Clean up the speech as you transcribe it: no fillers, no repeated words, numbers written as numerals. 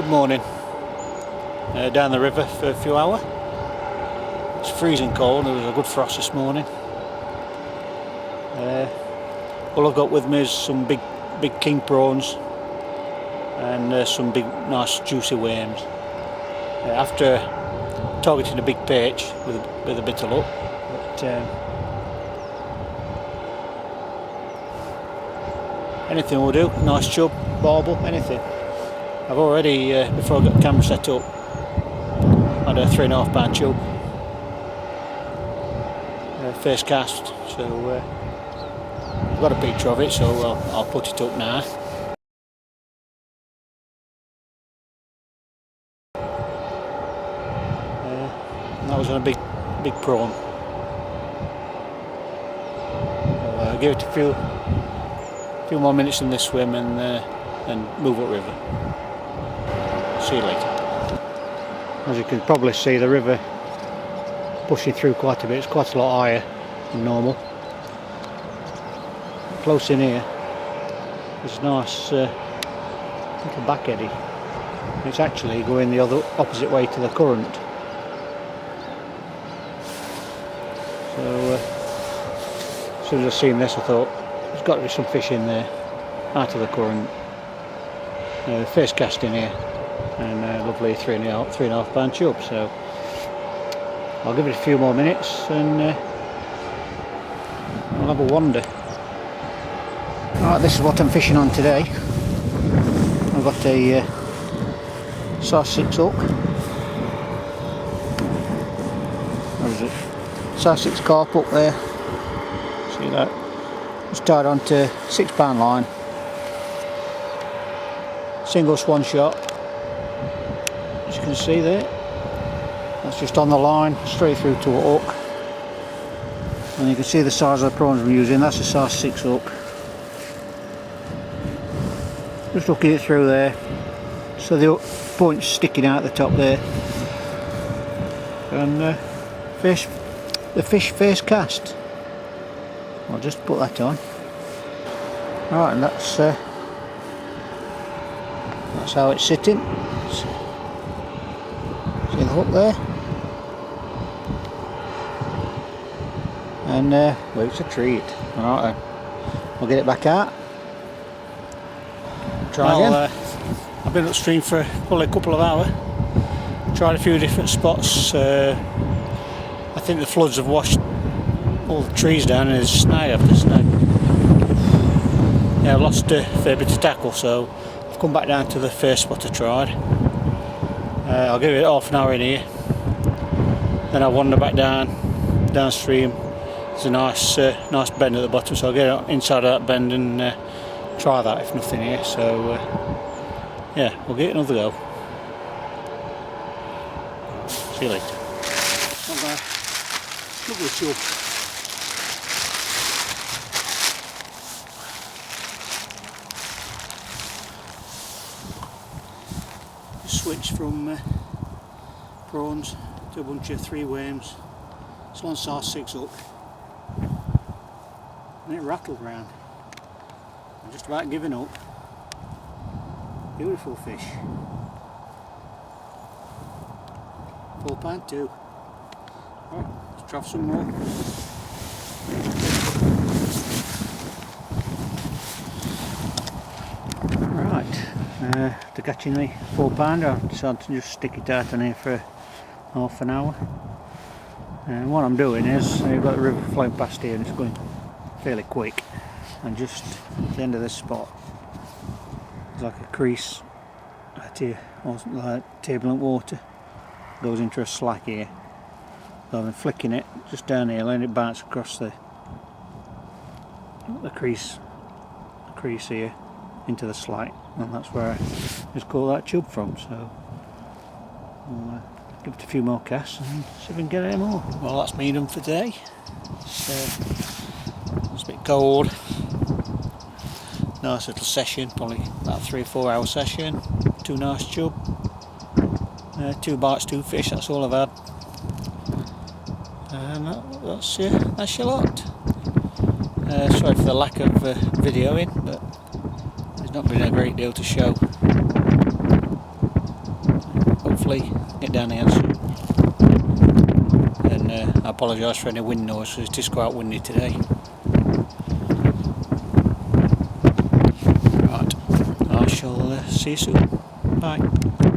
Good morning. Down the river for a few hours. It's freezing cold. There was a good frost this morning. All I've got with me is some big king prawns and some big nice juicy worms. After targeting a big perch with a bit of luck, but anything will do. Nice chub, barbel, anything. I've already, before I got the camera set up, had a 3.5 pound chub. First cast, so I've got a picture of it, so I'll put it up now. That was on a big prawn. I'll give it a few more minutes in this swim and move up river. See you later. As you can probably see, the river pushing through quite a bit. It's quite a lot higher than normal. Close in here, there's a nice little back eddy. It's actually going the opposite way to the current. So as soon as I seen this, I thought there's got to be some fish in there out of the current. First cast in here, and lovely 3.5 pound chub. So I'll give it a few more minutes and I'll have a wander. Right, this is what I'm fishing on today. I've got a size 6 hook. What is it? Size 6 carp up there. See that? It's tied onto 6 pound line. Single swan shot. As you can see there. That's just on the line, straight through to a hook. And you can see the size of the prawns I'm using. That's a size 6 hook. Just hooking it through there. So the point's sticking out the top there. And the fish first cast. I'll just put that on. Right, and that's how it's sitting. See the hook there? And well, it's a treat. Alright then, we'll get it back out. Try again. I've been upstream for probably a couple of hours. Tried a few different spots. I think the floods have washed all the trees down and there's snag after snag. Yeah, I've lost a fair bit of tackle, so I've come back down to the first spot I tried. I'll give it half an hour in here. Then I'll wander back downstream. There's a nice bend at the bottom, so I'll get inside of that bend and try that if nothing here. So yeah, we'll get another go. See you later. Lovely chub. Switch from prawns to a bunch of 3 worms. It's on size 6 hook. And it rattled round. I'm just about giving up. Beautiful fish. £4 too. Right, let's try some more. Right, after catching the £4, I decided to just stick it out on here for half an hour. And what I'm doing is, you've got the river flowing past here and it's going fairly quick. And just at the end of this spot, there's like a crease right here, like turbulent water, goes into a slack here. So I've been flicking it just down here, letting it bounce across the crease here into the slack, and that's where I just caught that chub from. So I'll give it a few more casts and see if we can get any more. Well, that's me done for today. It's a bit cold. Nice little session, probably about 3 or 4 hour session. 2 nice chub, 2 bites, 2 fish. That's all I've had. And that's your lot. Sorry for the lack of videoing, but there's not been a great deal to show. get down here soon. And I apologise for any wind noise, because it is quite windy today. Right, I shall see you soon. Bye.